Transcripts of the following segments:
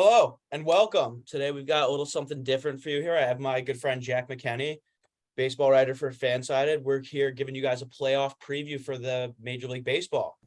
Hello and welcome. Today we've got a little something different for you here. I have my good friend Jack McKenny, baseball writer for Fansided. We're here giving you guys a playoff preview for the Major League Baseball.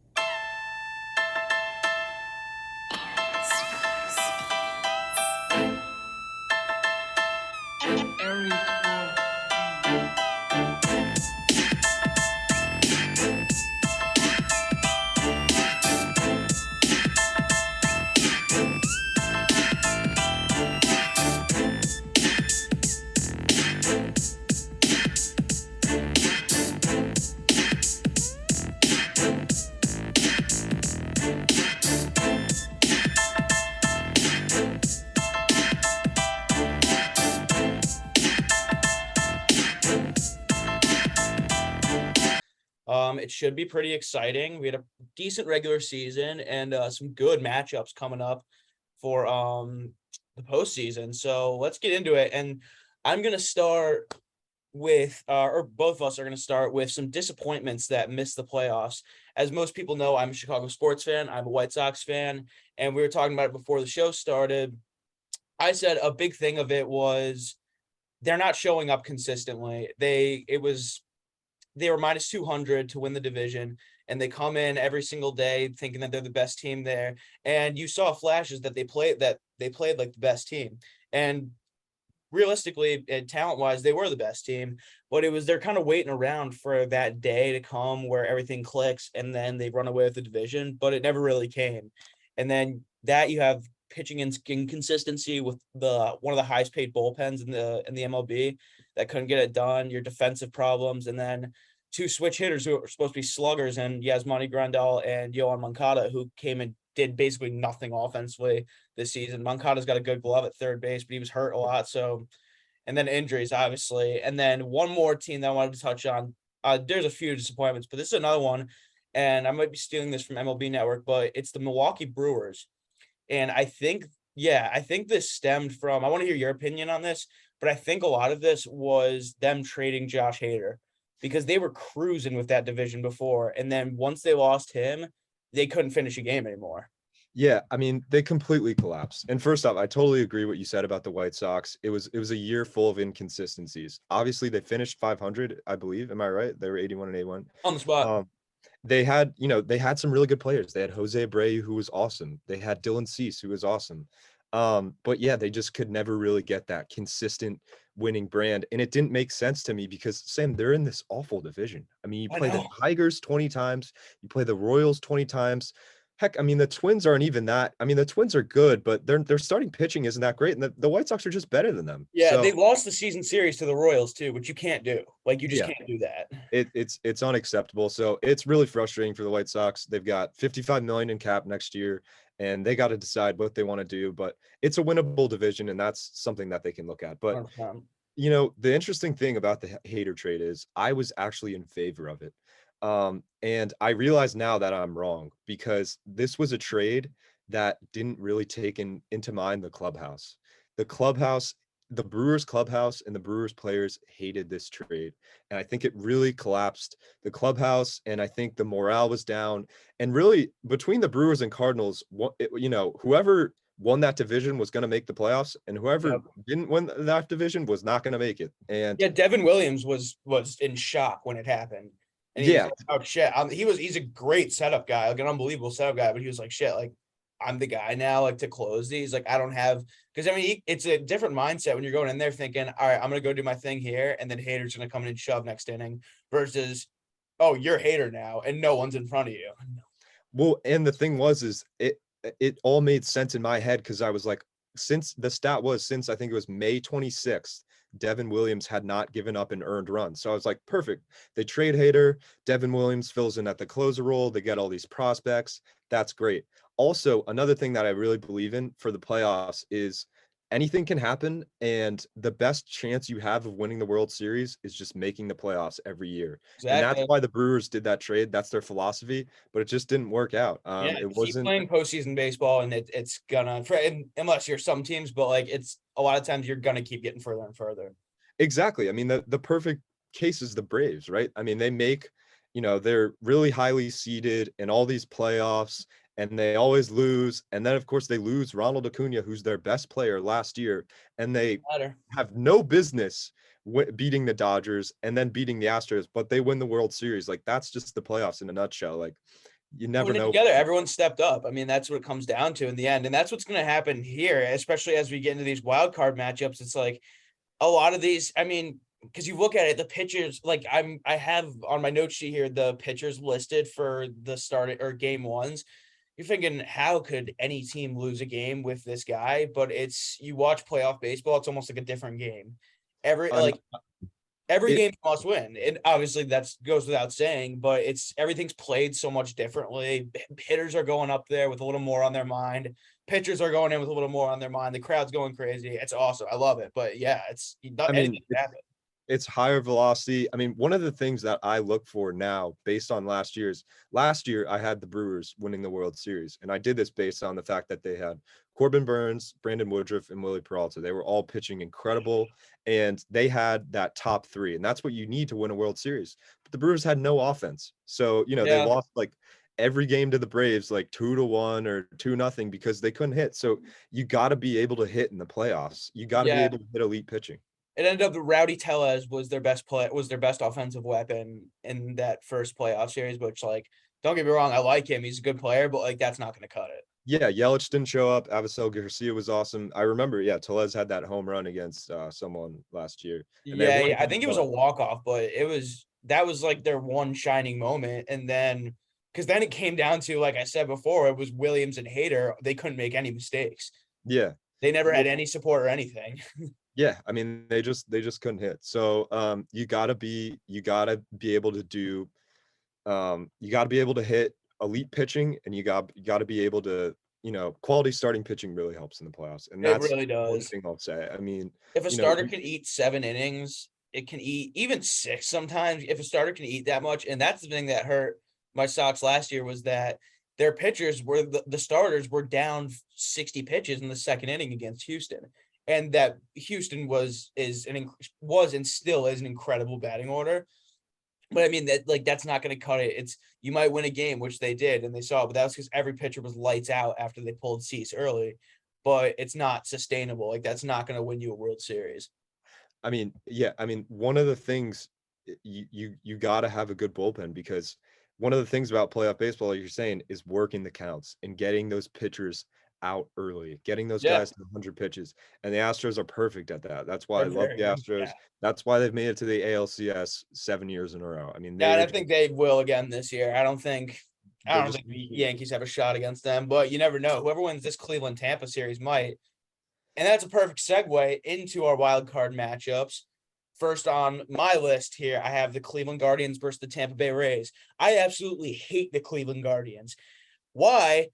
It should be pretty exciting. We had a decent regular season and some good matchups coming up for the postseason. So let's get into it. And I'm gonna start with, or both of us are gonna start with some disappointments that missed the playoffs. As most people know, I'm a Chicago sports fan. I'm a White Sox fan, and we were talking about it before the show started. I said a big thing of it was they're not showing up consistently. They were minus 200 to win the division, and they come in every single day thinking that they're the best team there. And you saw flashes that they played like the best team. And realistically, and talent-wise, they were the best team. But they're kind of waiting around for that day to come where everything clicks, and then they run away with the division. But it never really came. And then that you have pitching inconsistency with one of the highest paid bullpens in the MLB that couldn't get it done, your defensive problems, and then two switch hitters who are supposed to be sluggers, and Yasmani Grandal and Yohan Moncada, who came and did basically nothing offensively this season. Moncada's got a good glove at third base, but he was hurt a lot. So, and then injuries, obviously. And then one more team that I wanted to touch on. There's a few disappointments, but this is another one, and I might be stealing this from MLB Network, but it's the Milwaukee Brewers. And I think this stemmed from, I want to hear your opinion on this, but I think a lot of this was them trading Josh Hader because they were cruising with that division before. And then once they lost him, they couldn't finish a game anymore. Yeah, I mean, they completely collapsed. And first off, I totally agree what you said about the White Sox. It was a year full of inconsistencies. Obviously, they finished 500, I believe. Am I right? They were 81 and 81. On the spot. They had some really good players. They had Jose Abreu, who was awesome. They had Dylan Cease, who was awesome. But yeah, they just could never really get that consistent winning brand. And it didn't make sense to me because, Sam, they're in this awful division. I mean, you play the Tigers 20 times, you play the Royals 20 times. Heck, I mean, the Twins aren't even that. I mean, the Twins are good, but their starting pitching isn't that great. And the White Sox are just better than them. Yeah, they lost the season series to the Royals too, which you can't do. Like, you just can't do that. It's unacceptable. So it's really frustrating for the White Sox. They've got $55 million in cap next year, and they got to decide what they want to do. But it's a winnable division, and that's something that they can look at. But, the interesting thing about the Hader trade is I was actually in favor of it. And I realize now that I'm wrong because this was a trade that didn't really take into mind the clubhouse. The Brewers clubhouse and the Brewers players hated this trade. And I think it really collapsed the clubhouse. And I think the morale was down. And really, between the Brewers and Cardinals, whoever won that division was going to make the playoffs, and whoever didn't win that division was not going to make it. And yeah, Devin Williams was in shock when it happened. And he was like, oh shit. He's a great setup guy, like an unbelievable setup guy, but he was like, shit, like I'm the guy now, like to close these. Like I don't have, because I mean, it's a different mindset when you're going in there thinking, all right, I'm gonna go do my thing here, and then Hader's gonna come in and shove next inning, versus, oh, you're Hader now, and no one's in front of you. Well, and the thing is it all made sense in my head because I was like, since I think it was May 26th, Devin Williams had not given up an earned run. So I was like, perfect. They trade Hader. Devin Williams fills in at the closer role. They get all these prospects. That's great. Also, another thing that I really believe in for the playoffs is anything can happen. And the best chance you have of winning the World Series is just making the playoffs every year. Exactly. And that's why the Brewers did that trade. That's their philosophy, but it just didn't work out. It wasn't playing postseason baseball, and it's gonna, unless you're some teams, but like it's a lot of times you're gonna keep getting further and further. Exactly. I mean, the perfect case is the Braves, right? I mean, they make, they're really highly seeded in all these playoffs, and they always lose. And then, of course, they lose Ronald Acuna, who's their best player last year, and they Matter. have no business beating the Dodgers and then beating the Astros, but they win the World Series. Like, that's just the playoffs in a nutshell. Like, you never Putting it know. together, everyone stepped up. I mean, that's what it comes down to in the end, and that's what's going to happen here, especially as we get into these wild card matchups. It's like a lot of these. I mean, because you look at it, the pitchers. Like I have on my note sheet here the pitchers listed for the start or game ones. You're thinking, how could any team lose a game with this guy? But it's you watch playoff baseball, it's almost like a different game. Every I'm, like every it, game must win. And obviously that goes without saying, but everything's played so much differently. Hitters are going up there with a little more on their mind. Pitchers are going in with a little more on their mind. The crowd's going crazy. It's awesome. I love it. But yeah, it's not I anything mean, can happen. it's higher velocity. I mean, one of the things that I look for now, based on last year, I had the Brewers winning the World Series. And I did this based on the fact that they had Corbin Burns, Brandon Woodruff, and Willie Peralta. They were all pitching incredible, and they had that top three. And that's what you need to win a World Series. But the Brewers had no offense. So, they Yeah. lost like every game to the Braves, like 2-1 or 2-0, because they couldn't hit. So you got to be able to hit in the playoffs. You got to be Yeah. able to hit elite pitching. It ended up that Rowdy Tellez was their best offensive weapon in that first playoff series, which like don't get me wrong, I like him. He's a good player, but like that's not gonna cut it. Yeah, Yelich didn't show up. Avisel Garcia was awesome. I remember, yeah, Tellez had that home run against someone last year, and they Yeah, won I game think it was a one. walk-off, but that was like their one shining moment. And then because then it came down to, like I said before, it was Williams and Hader. They couldn't make any mistakes. Yeah, They never had well, any support or anything. yeah. I mean, they just couldn't hit. So, you gotta be able to do, you gotta be able to hit elite pitching, and you gotta be able to, quality starting pitching really helps in the playoffs, and It that's really one does. thing I'll say. I mean, If a you know, starter can eat 7 innings, it can eat even six sometimes. If a starter can eat that much, and that's the thing that hurt my Sox last year was that their pitchers were the starters were down 60 pitches in the second inning against Houston, and that Houston was and still is an incredible batting order. But I mean that's not going to cut it. It's you might win a game, which they did, and they saw, but that was because every pitcher was lights out after they pulled Cease early. But it's not sustainable. Like that's not going to win you a World Series. I mean, yeah, I mean, one of the things you got to have a good bullpen, because one of the things about playoff baseball, like you're saying, is working the counts and getting those pitchers out early, getting those Yeah, guys to 100 pitches. And the Astros are perfect at that. That's why I they're love very the good. Yeah, Astros. That's why they've made it to the ALCS 7 years in a row. I mean, yeah, and they're I just, think they will again this year. I they're don't just think the Yankees have a shot against them, but you never know. Whoever wins this Cleveland Tampa series might. And that's a perfect segue into our wild card matchups. First on my list here, I have the Cleveland Guardians versus the Tampa Bay Rays. I absolutely hate the Cleveland Guardians. Why?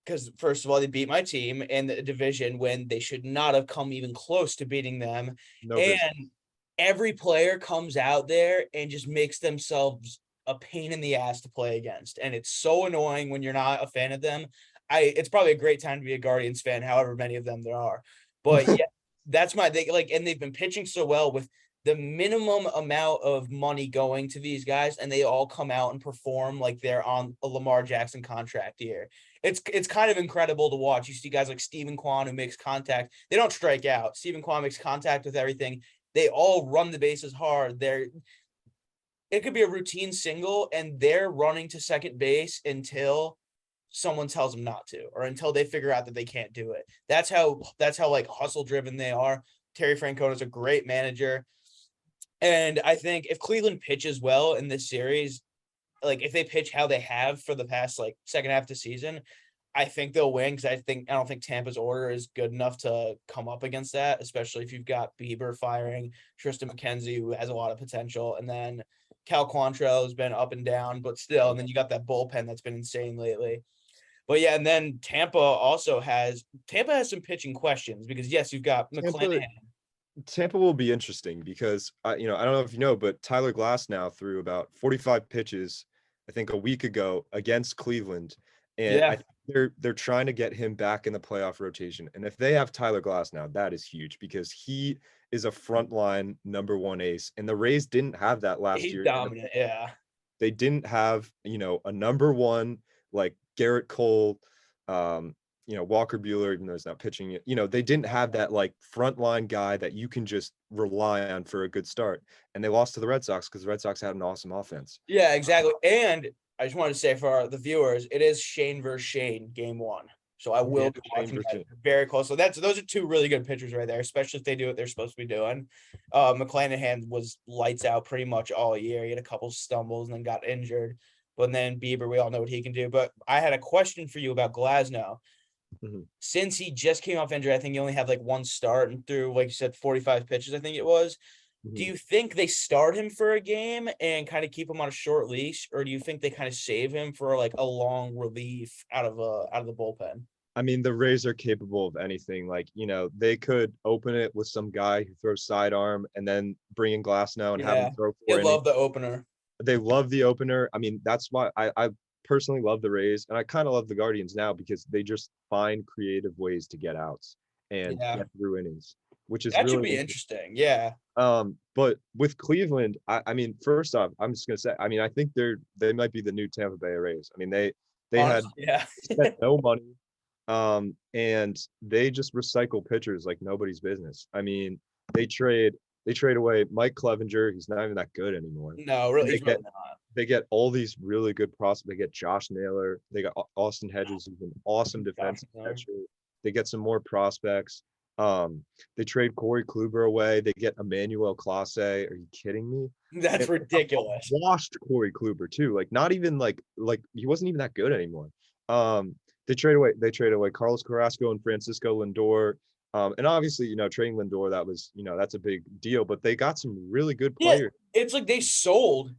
Because first of all, they beat my team in the division when they should not have come even close to beating them. no business. And every player comes out there and just makes themselves a pain in the ass to play against. And it's so annoying when you're not a fan of them. It's probably a great time to be a Guardians fan, however many of them there are. But yeah, that's my thing. Like, and they've been pitching so well with the minimum amount of money going to these guys, and they all come out and perform like they're on a Lamar Jackson contract year. It's kind of incredible to watch. You see guys like Steven Kwan who makes contact. They don't strike out. Steven Kwan makes contact with everything. They all run the bases hard. It could be a routine single, and they're running to second base until someone tells them not to, or until they figure out that they can't do it. That's how like hustle driven they are. Terry Francona is a great manager. And I think if Cleveland pitches well in this series, like if they pitch how they have for the past like second half of the season, I think they'll win because I don't think Tampa's order is good enough to come up against that, especially if you've got Bieber firing, Tristan McKenzie, who has a lot of potential, and then Cal Quantrill has been up and down, but still, and then you got that bullpen that's been insane lately. But yeah, and then Tampa has some pitching questions because yes, you've got Tampa, McClanahan. Tampa will be interesting because I don't know if you know, but Tyler Glass now threw about 45 pitches, I think a week ago against Cleveland, and I Yeah, think they're trying to get him back in the playoff rotation. And if they have Tyler Glass now, that is huge because he is a frontline #1 ace, and the Rays didn't have that last he's year. dominant. Yeah. They didn't have, a #1 like Garrett Cole, Walker Buehler, even though he's not pitching, they didn't have that like frontline guy that you can just rely on for a good start. And they lost to the Red Sox because the Red Sox had an awesome offense. Yeah, exactly. And I just wanted to say for the viewers, it is Shane versus Shane game 1. So I will be Shane watching versus that Shane. very close. So those are 2 really good pitchers right there, especially if they do what they're supposed to be doing. McClanahan was lights out pretty much all year. He had a couple stumbles and then got injured. But then Bieber, we all know what he can do. But I had a question for you about Glasnow. Mhm. Since he just came off injury, I think he only had like 1 start and threw, like you said, 45 pitches, I think it was. Do Mhm. you think they start him for a game and kind of keep him on a short leash, or do you think they kind of save him for like a long relief out of the bullpen? I mean, the Rays are capable of anything. Like, they could open it with some guy who throws sidearm and then bring in Glasnow and have him Yeah, throw they 4 innings. love the opener. They love the opener. I mean, that's why I personally love the Rays, and I kind of love the Guardians now because they just find creative ways to get outs and Yeah, get through innings, which is that should really be interesting. interesting. Yeah, But with Cleveland, I mean, first off, I'm just gonna say, I mean, I think they might be the new Tampa Bay Rays. I mean, they had honestly, yeah, spent no money, and they just recycle pitchers like nobody's business. I mean, they trade they trade away Mike Clevenger. He's not even that good anymore. no, And really, they he's really get not. they get all these really good prospects. They get Josh Naylor. They got Austin Hedges, who's an awesome Josh defensive Miller. pitcher. They get some more prospects. They trade Corey Kluber away. They get Emmanuel Clase. Are you kidding me? That's And a ridiculous. washed Corey Kluber too. Like not even like he wasn't even that good anymore. Um, they trade away Carlos Carrasco and Francisco Lindor. And obviously, trading Lindor, that's a big deal, but they got some really good Yeah, players. it's like they sold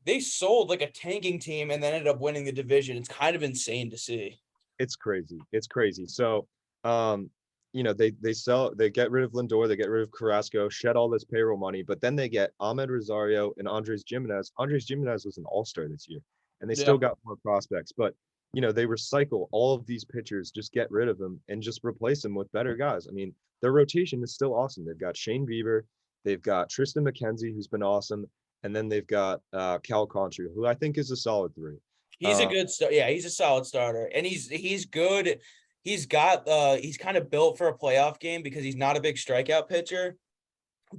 like a tanking team and then ended up winning the division. It's kind of insane to see. It's crazy. It's crazy. So, they get rid of Lindor, they get rid of Carrasco, shed all this payroll money, but then they get Ahmed Rosario and Andres Gimenez. Andres Gimenez was an all-star this year, and they Yeah. still got more prospects. But they recycle all of these pitchers, just get rid of them and just replace them with better guys. I mean, their rotation is still awesome. They've got Shane Bieber, they've got Tristan McKenzie, who's been awesome, and then they've got Cal Contra, who I think is a solid 3. He's a good start. Yeah, he's a solid starter, and he's good. He's kind of built for a playoff game because he's not a big strikeout pitcher,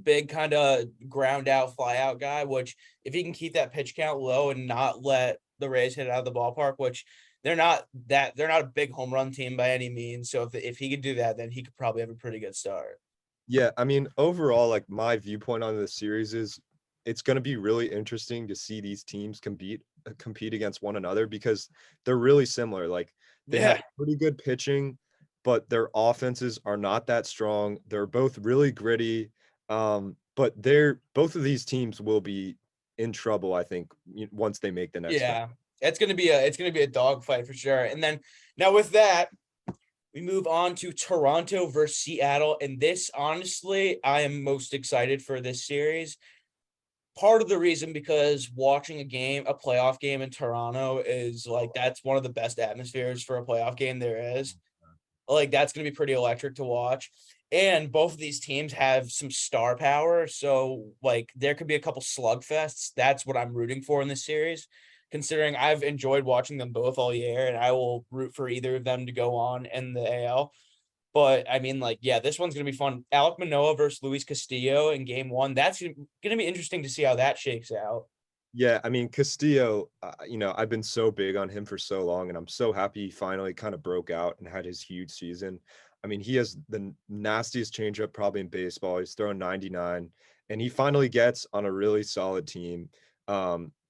big kind of ground out, fly out guy. Which if he can keep that pitch count low and not let the Rays hit it out of the ballpark, which they're not a big home run team by any means. So if he could do that, then he could probably have a pretty good start. Yeah, I mean, overall, like my viewpoint on this series is it's going to be really interesting to see these teams compete against one another because they're really similar. Like they Yeah, have pretty good pitching, but their offenses are not that strong. They're both really gritty. But both of these teams will be in trouble, I think, once they make the next round. yeah. It's gonna be a dogfight for sure. And then now with that, we move on to Toronto versus Seattle. And this, honestly, I am most excited for this series. Part of the reason because watching a playoff game in Toronto is like that's one of the best atmospheres for a playoff game there is. Like that's going to be pretty electric to watch. And both of these teams have some star power. So like there could be a couple slugfests. That's what I'm rooting for in this series, considering I've enjoyed watching them both all year and I will root for either of them to go on in the AL. But I mean, like, yeah, this one's gonna be fun. Alek Manoah versus Luis Castillo in game 1. That's gonna be interesting to see how that shakes out. Yeah, I mean, Castillo, I've been so big on him for so long, and I'm so happy he finally kind of broke out and had his huge season. I mean, he has the nastiest changeup probably in baseball. He's throwing 99, and he finally gets on a really solid team.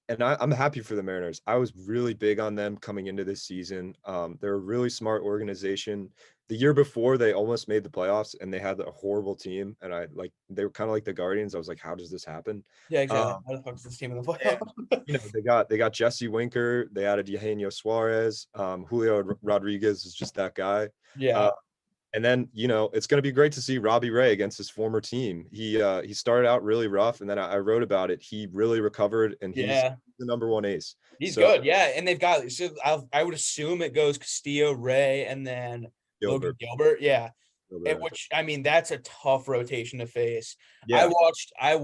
And I'm happy for the Mariners. I was really big on them coming into this season. They're a really smart organization. The year before, they almost made the playoffs, and they had a horrible team. And they were kind of like the Guardians. I was like, how does this happen? Yeah, exactly. Um, How the fuck is this team in the and playoffs? they got Jesse Winker, they added Eugenio Suarez, Julio Rodriguez is just that guy. Yeah. Uh, and then it's going to be great to see Robbie Ray against his former team. He started out really rough, and then I wrote about it. He really recovered, and he's Yeah. the number one ace. He's So good. Yeah. And they've got I would assume it goes Castillo, Ray, and then Logan Gilbert, Gilbert. Yeah. Gilbert, Which I mean, that's a tough rotation to face. yeah, I've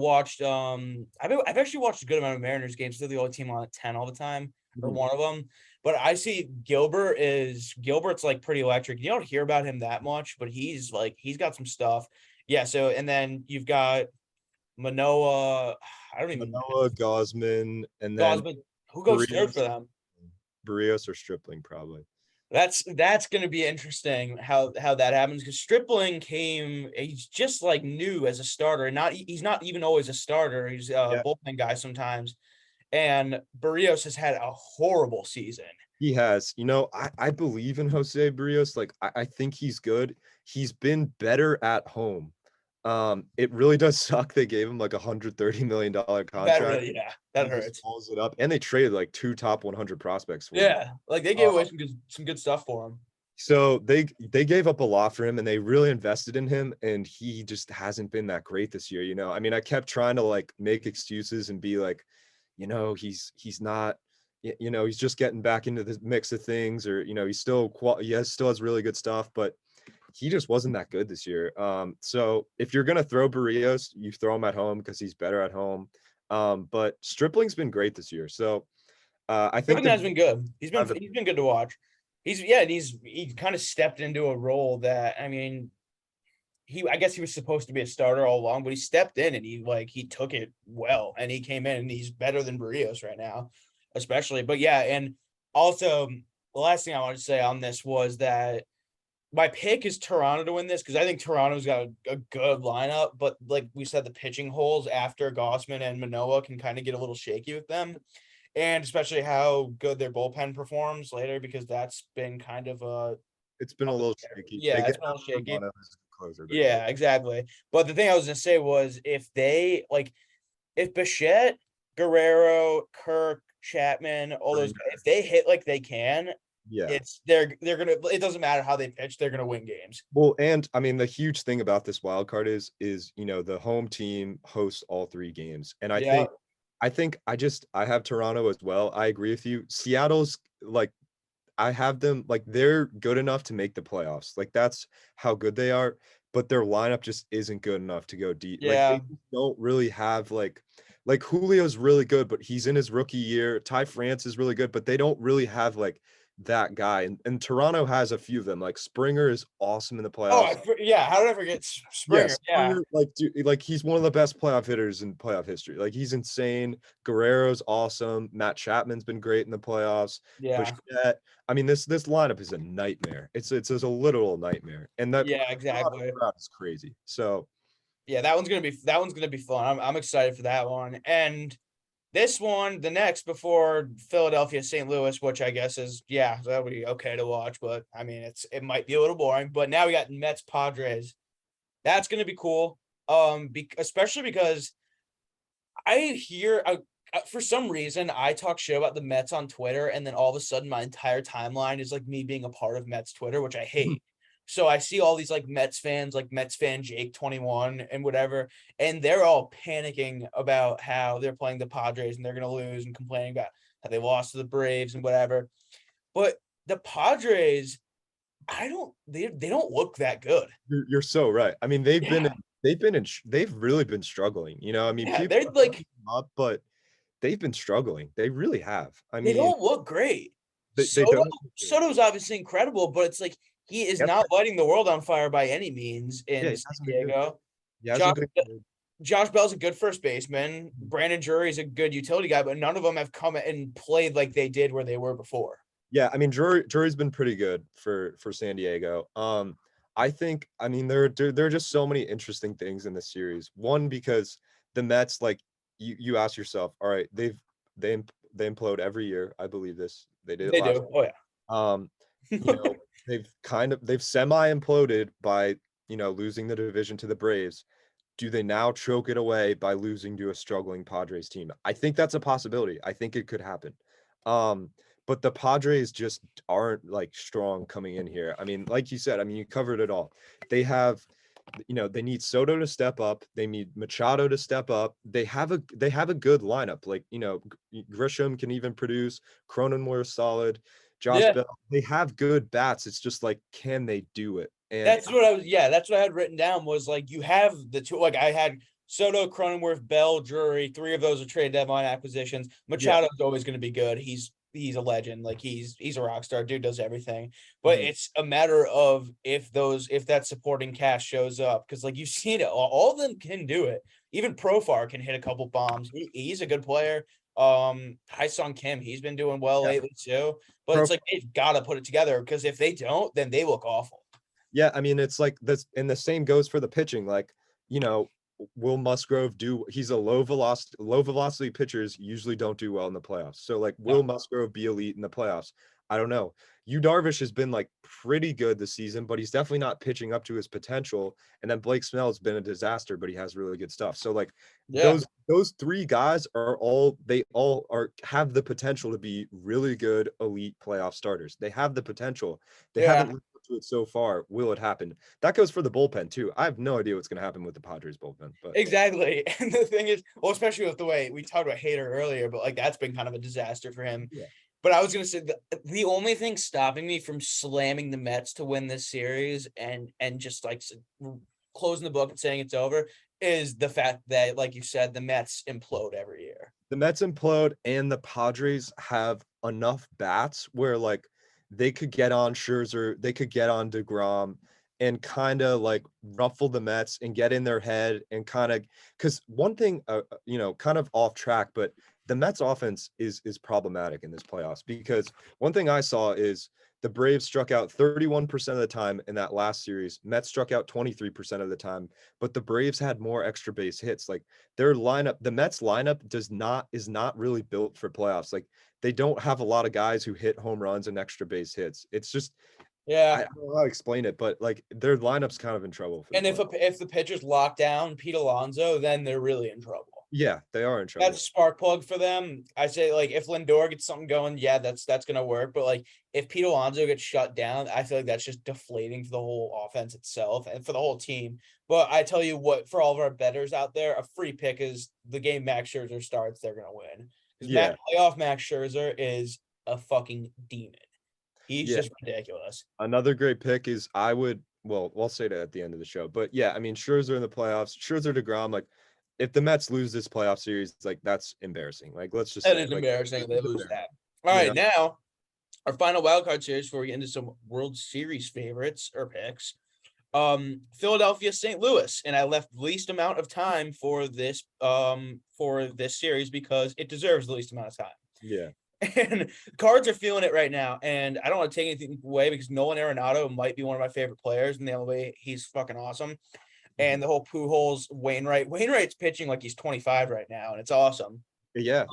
actually watched a good amount of Mariners games. They're the only team on at 10 all the time, or mhm, one of them. But I see Gilbert's like pretty electric. You don't hear about him that much, but he's got some stuff. Yeah. So and then you've got Manoah. I don't even Manoah, Gosman, and then Gosman. Who goes third for Barrios, them? Barrios or Stripling probably. That's going to be interesting how that happens because Stripling he's just like new as a starter. He's not even always a starter. He's a Yeah, bullpen guy sometimes. And Barrios has had a horrible season. he has. I believe in Jose Barrios. Like I think he's good. He's been better at home. It really does suck they gave him like $130 million That contract. really, yeah, that He just hurts. follows it up, and they traded like 2 top 100 prospects for him. Yeah, like they gave away some good stuff for him. So they gave up a lot for him, and they really invested in him, and he just hasn't been that great this year. I mean, I kept trying to like make excuses and be like, he's not, he's just getting back into the mix of things, or he's still still has really good stuff, but he just wasn't that good this year. So if you're gonna throw Barrios, you throw him at home because he's better at home. But Stripling's been great this year, so I think Stripling has been good. He's the been good to watch. He kind of stepped into a role that I mean, I guess he was supposed to be a starter all along, but he stepped in and he took it well, and he came in and he's better than Barrios right now, especially. But yeah, and also the last thing I wanted to say on this was that my pick is Toronto to win this because I think Toronto's got a good lineup, but like we said, the pitching holes after Gossman and Manoah can kind of get a little shaky with them, and especially how good their bullpen performs later because that's been kind of it's been a little shaky. They yeah, it's get been a little shaky. Romano as a closer, but Yeah, exactly. But the thing I was gonna say was if Bichette, Guerrero, Kirk, Chapman, all those if they hit like they can, yeah. they're gonna it doesn't matter how they pitch, they're gonna win games. Well, and I mean the huge thing about this wild card is the home team hosts all 3 games. And Yeah. I have Toronto as well. I agree with you. Seattle's like I have them like they're good enough to make the playoffs. Like that's how good they are, but their lineup just isn't good enough to go deep. Like Yeah. they don't really have like Julio's really good, but he's in his rookie year. Ty France is really good, but they don't really have like that guy. And Toronto has a few of them. Like Springer is awesome in the playoffs. Yeah. How did I forget Springer? Yes, Yeah. like he's one of the best playoff hitters in playoff history. Like he's insane. Guerrero's awesome. Matt Chapman's been great in the playoffs. Yeah. Bichette, I mean, this lineup is a nightmare. It's a literal nightmare, and that Yeah, exactly. crowd is crazy. So Yeah, that one's gonna be fun. I'm excited for that one. And this one, the next before Philadelphia, St. Louis, which I guess is that'll be okay to watch, but I mean it might be a little boring. But now we got Mets Padres. That's gonna be cool. Especially because I hear for some reason I talk shit about the Mets on Twitter, and then all of a sudden my entire timeline is like me being a part of Mets Twitter, which I hate. So I see all these like Mets fans, like Mets fan Jake 21 and whatever, and they're all panicking about how they're playing the Padres and they're gonna lose and complaining about how they lost to the Braves and whatever. But the Padres, they don't look that good. you're so right. I mean, they've really been struggling. I mean, Yeah, people they're are like hyping them up, but they've been struggling. They really have. I they mean, don't look great. they don't. Soto's obviously incredible, but it's like he is Yep. not lighting the world on fire by any means Yeah, in he San hasn't been good. Diego. He hasn't Josh, been good. Josh Bell's a good first baseman. Brandon Drury's a good utility guy, but none of them have come and played like they did where they were before. Yeah, I mean, Drury's been pretty good for San Diego. I mean, there are just so many interesting things in this series. One, because the Mets, like you ask yourself, all right, they they implode every year. I believe this. They did it They last do. Oh yeah. Um, you know, they've semi imploded by, losing the division to the Braves. Do they now choke it away by losing to a struggling Padres team? I think that's a possibility. I think it could happen. But the Padres just aren't like strong coming in here. I mean, like you said, I mean, you covered it all. They have, they need Soto to step up. They need Machado to step up. They have a good lineup. Like, Grisham can even produce. Cronenworth solid. Josh Yeah. Bell. They have good bats. It's just like, can they do it? And That's what I had written down was like you have the two, like I had Soto, Cronenworth, Bell, Drury, 3 of those are trade deadline acquisitions. yeah, Machado's always going to be good. He's he's a legend. Like he's a rock star. Dude does everything. But it's a matter of if that supporting cast shows up, because like you've seen it, all of them can do it. Even Profar can hit a couple bombs. He's a good player. Sung Kim, he's been doing well lately too. But it's like they've got to put it together, because if they don't, then they look awful. Yeah, I mean, it's like this, and the same goes for the pitching. Like, you know, will Musgrove he's a low velocity pitchers usually don't do well in the playoffs. So like, will Musgrove be elite in the playoffs? I don't know. Yu Darvish has been like pretty good this season, but he's definitely not pitching up to his potential. And then Blake Snell's been a disaster, but he has really good stuff. So like those three guys have the potential to be really good elite playoff starters. They have the potential. They haven't lived up to it so far. Will it happen? That goes for the bullpen too. I have no idea what's going to happen with the Padres bullpen. But exactly. And the thing is, well, especially with the way we talked about Hader earlier, but like that's been kind of a disaster for him. Yeah. But I was going to say the only thing stopping me from slamming the Mets to win this series and just like closing the book and saying it's over is the fact that, like you said, the Mets implode every year. The Mets implode, and the Padres have enough bats where like they could get on Scherzer, they could get on DeGrom, and kind of like ruffle the Mets and get in their head and kind of, because one thing, kind of off track, but the Mets offense is problematic in this playoffs, because one thing I saw is the Braves struck out 31% of the time in that last series. Mets struck out 23% of the time, but the Braves had more extra base hits. Like their lineup, the Mets lineup is not really built for playoffs. Like they don't have a lot of guys who hit home runs and extra base hits. It's just, I don't know how to explain it, but like their lineup's kind of in trouble. And if the pitchers lock down Pete Alonso, then they're really in trouble. Yeah, they are in trouble. That's a spark plug for them. I say, like, if Lindor gets something going, yeah, that's gonna work. But like, if Pete Alonso gets shut down, I feel like that's just deflating for the whole offense itself and for the whole team. But I tell you what, for all of our bettors out there, a free pick is the game Max Scherzer starts, they're gonna win. Because playoff Max Scherzer is a fucking demon. He's just ridiculous. Another great pick is we'll say that at the end of the show. But yeah, I mean, Scherzer in the playoffs, Scherzer DeGrom, like if the Mets lose this playoff series, like that's embarrassing. Like let's just say, embarrassing if they lose that. All right, now our final wildcard series before we get into some World Series favorites or picks. Philadelphia, St. Louis, and I left the least amount of time for this series because it deserves the least amount of time. Yeah. And the Cards are feeling it right now, and I don't want to take anything away because Nolan Arenado might be one of my favorite players in the MLB. He's fucking awesome. And the whole Pujols, Wainwright's pitching like he's 25 right now, and it's awesome. Yeah,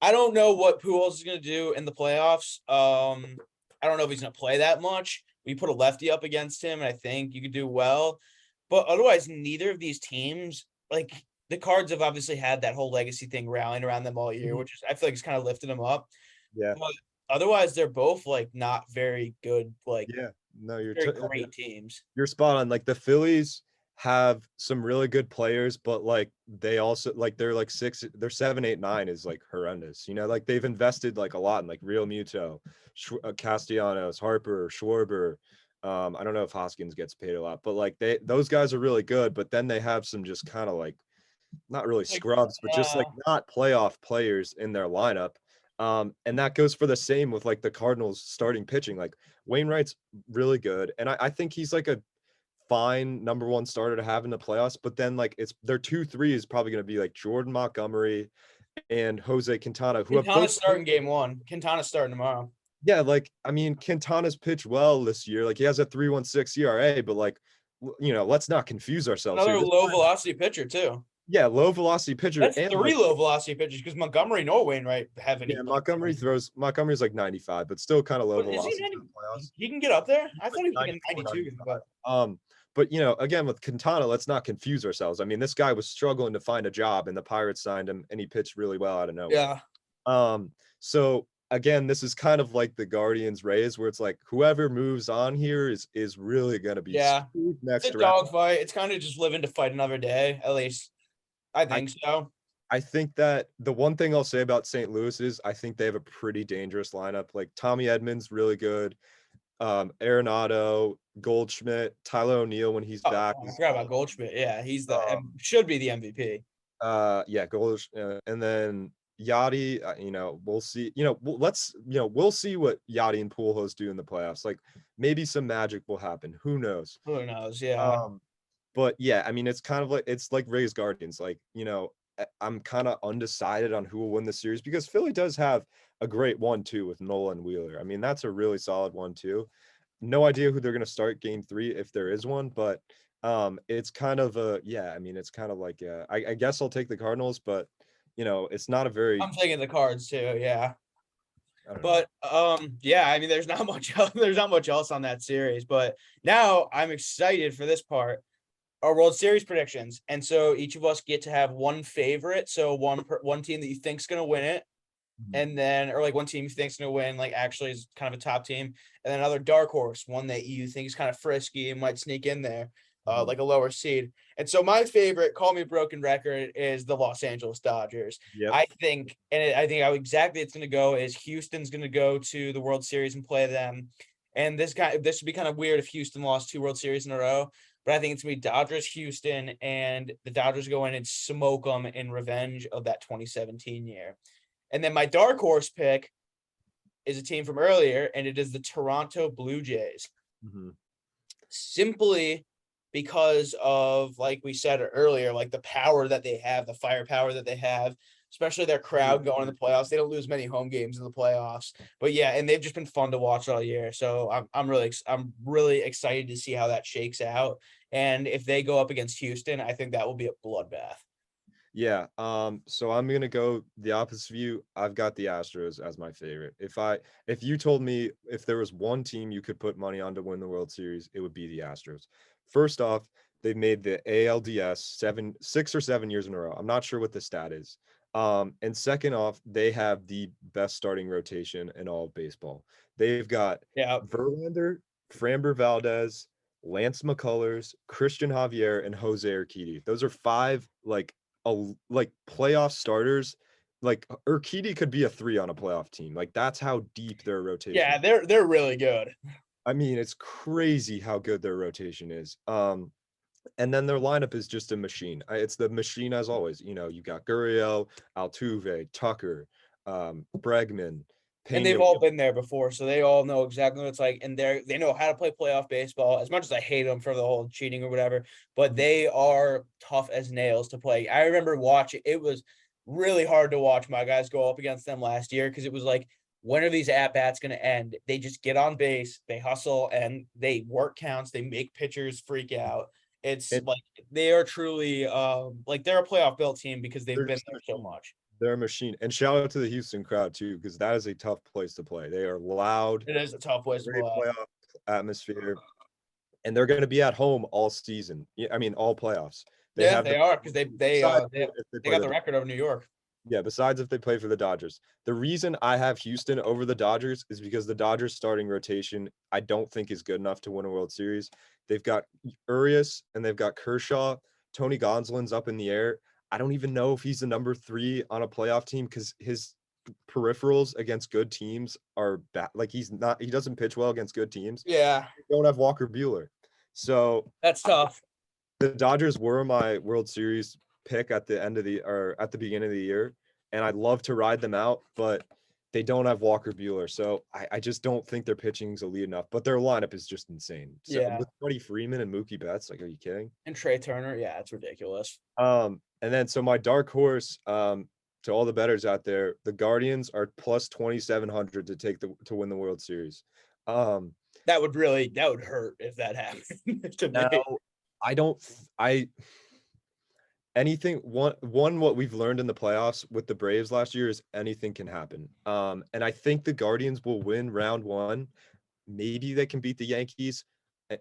I don't know what Pujols is going to do in the playoffs. I don't know if he's going to play that much. We put a lefty up against him, and I think you could do well. But otherwise, neither of these teams, like the Cards have obviously had that whole legacy thing rallying around them all year, which is, I feel like it's kind of lifted them up. Yeah. But otherwise, they're both like not very good. Like, no, you're great teams. You're spot on. Like the Phillies have some really good players, but like they also like they're 7, 8, 9 is like horrendous. You know, like they've invested like a lot in like Real Muto, Castellanos, Harper, Schwarber. I don't know if Hoskins gets paid a lot, but like those guys are really good. But then they have some just kind of like not really scrubs, but just like not playoff players in their lineup. And that goes for the same with like the Cardinals starting pitching. Like Wainwright's really good, and I think he's like a fine number one starter to have in the playoffs. But then like their 2-3 is probably going to be like Jordan Montgomery and Jose Quintana, who Quintana's starting game one. Quintana's starting tomorrow. Yeah, like I mean, Quintana's pitched well this year. Like he has a 3.16 ERA, but like let's not confuse ourselves. Another low velocity pitcher too. Yeah, low velocity pitcher. That's three low velocity pitchers because Montgomery nor Wainwright have any. Yeah, Montgomery's like 95, but still kind of low velocity. He can get up there. I thought he was like 92. But again with Quintana, let's not confuse ourselves. I mean, this guy was struggling to find a job, and the Pirates signed him, and he pitched really well out of nowhere. Yeah. So again, this is kind of like the Guardians Rays, where it's like whoever moves on here is really gonna be next. It's a dogfight. It's kind of just living to fight another day, at least. I think so. I think that the one thing I'll say about St. Louis is I think they have a pretty dangerous lineup. Like Tommy Edmonds, really good. Arenado, Goldschmidt, Tyler O'Neill when he's back. I forgot about Goldschmidt. Yeah, he's should be the MVP. Yeah, Goldschmidt, and then Yachty, we'll see. We'll see what Yachty and Pujols do in the playoffs. Like maybe some magic will happen. Who knows? Who knows? Yeah. But yeah, I mean, it's like Rays Guardians. Like, I'm kind of undecided on who will win the series because Philly does have a great 1-2 with Nola and Wheeler. I mean, that's a really solid 1-2. No idea who they're going to start game 3 if there is one, but it's kind of it's kind of like I guess I'll take the Cardinals, but it's not a very I'm taking the Cards too. Yeah. I don't know. But yeah, I mean, there's not much else, there's not much else on that series. But now I'm excited for this part, our World Series predictions. And so each of us get to have one favorite. So one team that you think's gonna win it, and then or like one team you think's gonna win, like actually is kind of a top team, and then another dark horse, one that you think is kind of frisky and might sneak in there, like a lower seed. And so my favorite, call me a broken record, is the Los Angeles Dodgers. Yep. I think, and I think how exactly it's going to go is Houston's going to go to the World Series and play them. And this would be kind of weird if Houston lost 2 World Series in a row, but I think it's going to be Dodgers, Houston, and the Dodgers go in and smoke them in revenge of that 2017 year. And then my dark horse pick is a team from earlier, and it is the Toronto Blue Jays. Simply because of, like we said earlier, like the power that they have, the firepower that they have, especially their crowd going in the playoffs. They don't lose many home games in the playoffs, but yeah, and they've just been fun to watch all year. So I'm really excited to see how that shakes out. And if they go up against Houston, I think that will be a bloodbath. Yeah. So I'm gonna go the opposite view. I've got the Astros as my favorite. If you told me if there was one team you could put money on to win the World Series, it would be the Astros. First off, they've made the ALDS 6 or 7 years in a row. I'm not sure what the stat is. And second off, they have the best starting rotation in all of baseball. They've got Verlander, Framber Valdez, Lance McCullers, Christian Javier, and Jose Urquidy. Those are 5 like playoff starters. Like Urquidy could be a 3 on a playoff team. Like that's how deep their rotation. Yeah, they're really good. I mean, it's crazy how good their rotation is. And then their lineup is just a machine. It's the machine as always. You got Gurriel, Altuve, Tucker, Bregman, Pena. And they've all been there before, so they all know exactly what it's like. And they know how to play playoff baseball. As much as I hate them for the whole cheating or whatever, but they are tough as nails to play. I remember watching. It was really hard to watch my guys go up against them last year because it was like, when are these at-bats going to end? They just get on base, they hustle, and they work counts. They make pitchers freak out. It's like they are truly like they're a playoff built team because they've been there so much. They're a machine. And shout out to the Houston crowd too, because that is a tough place to play. They are loud. It is a tough place to play. Playoff atmosphere. And they're going to be at home all season. I mean, all playoffs. They are because they got the record over New York. Yeah, besides if they play for the Dodgers. The reason I have Houston over the Dodgers is because the Dodgers starting rotation I don't think is good enough to win a World Series. They've got Urias and they've got Kershaw. Tony Gonsolin's up in the air. I don't even know if he's the number 3 on a playoff team because his peripherals against good teams are bad. Like he doesn't pitch well against good teams. Yeah. They don't have Walker Buehler. So that's tough. The Dodgers were my World Series pick at the beginning of the year, and I'd love to ride them out, but they don't have Walker Buehler, so I just don't think their pitching's elite enough. But their lineup is just insane. So with Freddie Freeman and Mookie Betts, like, are you kidding? And Trey Turner, yeah, it's ridiculous. And then so my dark horse, to all the bettors out there, the Guardians are plus 2,700 to win the World Series. That would hurt if that happened. What we've learned in the playoffs with the Braves last year is anything can happen. And I think the Guardians will win round 1. Maybe they can beat the Yankees.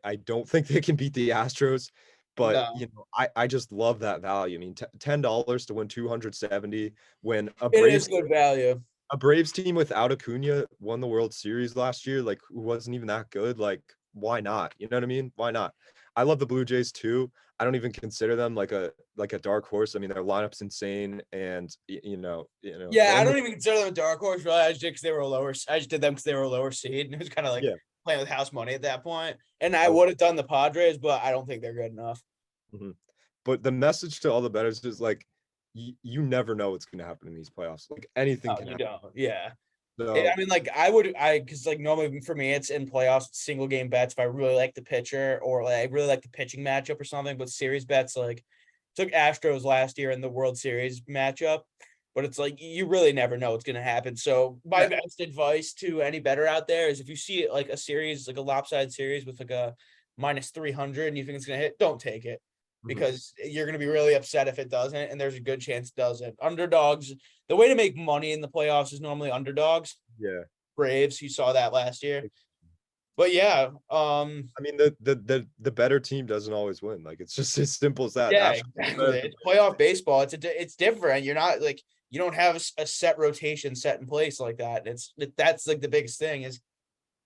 I don't think they can beat the Astros, but no. I just love that value. I mean, $10 to win 270 when it is good value. A Braves team without Acuna won the World Series last year, like who wasn't even that good. Like, why not? You know what I mean? Why not? I love the Blue Jays too. I don't even consider them like a dark horse. I mean, their lineup's insane, and you know. Yeah, I don't even consider them a dark horse. Really, I just did them because they were a lower seed, and it was kind of like playing with house money at that point. And I would have done the Padres, but I don't think they're good enough. Mm-hmm. But the message to all the bettors is like, you never know what's going to happen in these playoffs. Like anything No, can you happen. don't. Yeah. So I mean, like because like normally for me, it's in playoffs, single game bets. If I really like the pitcher or like I really like the pitching matchup or something, but series bets, like took Astros last year in the World Series matchup, but it's like you really never know what's going to happen. So my yeah. best advice to any bettor out there is if you see like a series, like a lopsided series with like a minus 300 and you think it's going to hit, don't take it Mhm. because you're going to be really upset if it doesn't. And there's a good chance it doesn't. Underdogs, the way to make money in the playoffs is normally underdogs. Yeah. Braves, you saw that last year. But yeah, I mean, the better team doesn't always win. Like it's just as simple as that. yeah, Astros, exactly. It's playoff baseball. It's different. You're not like you don't have a set rotation set in place like that. That's like the biggest thing is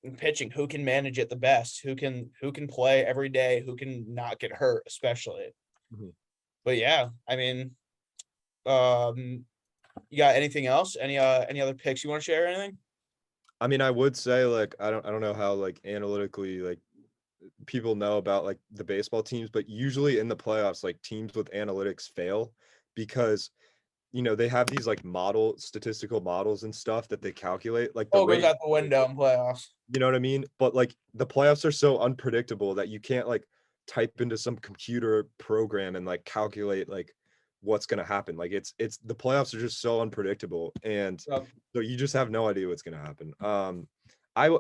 in pitching. Who can manage it the best? Who can play every day? Who can not get hurt, especially. Mhm. But yeah, I mean, um, you got anything else? Any other picks you want to share? Or anything? I mean, I would say like I don't know how like analytically like people know about like the baseball teams, but usually in the playoffs, like teams with analytics fail because they have these like statistical models and stuff that they calculate, like the Oh, it goes rate, out the window in playoffs. you know what I mean? But like the playoffs are so unpredictable that you can't like type into some computer program and like calculate like what's going to happen. Like it's the playoffs are just so unpredictable, and Yep. so you just have no idea what's going to happen.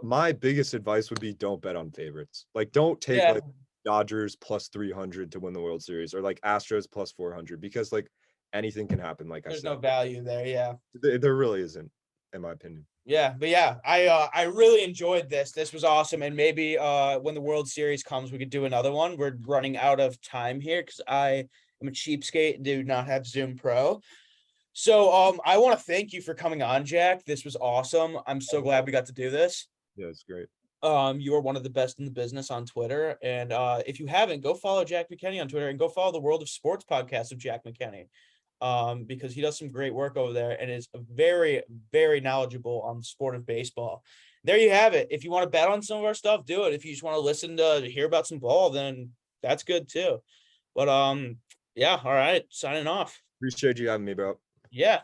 My biggest advice would be don't bet on favorites. Like don't take Yeah, like Dodgers plus 300 to win the World Series or like Astros plus 400 because like anything can happen, like I there's no said. value there. Yeah. There really isn't, in my opinion. Yeah, but yeah, I really enjoyed this. This was awesome, and maybe when the World Series comes, we could do another one. We're running out of time here because I am a cheapskate and do not have Zoom Pro. So I want to thank you for coming on, Jack. This was awesome. I'm so glad we got to do this. Yeah, it's great. You are one of the best in the business on Twitter, and if you haven't, go follow Jack McKenny on Twitter and go follow the World of Sports podcast of Jack McKenny. Because he does some great work over there and is very, very knowledgeable on the sport of baseball. There you have it. If you want to bet on some of our stuff, do it. If you just want to listen to hear about some ball, then that's good too. But yeah, all right, signing off. Appreciate you having me, bro. Yeah.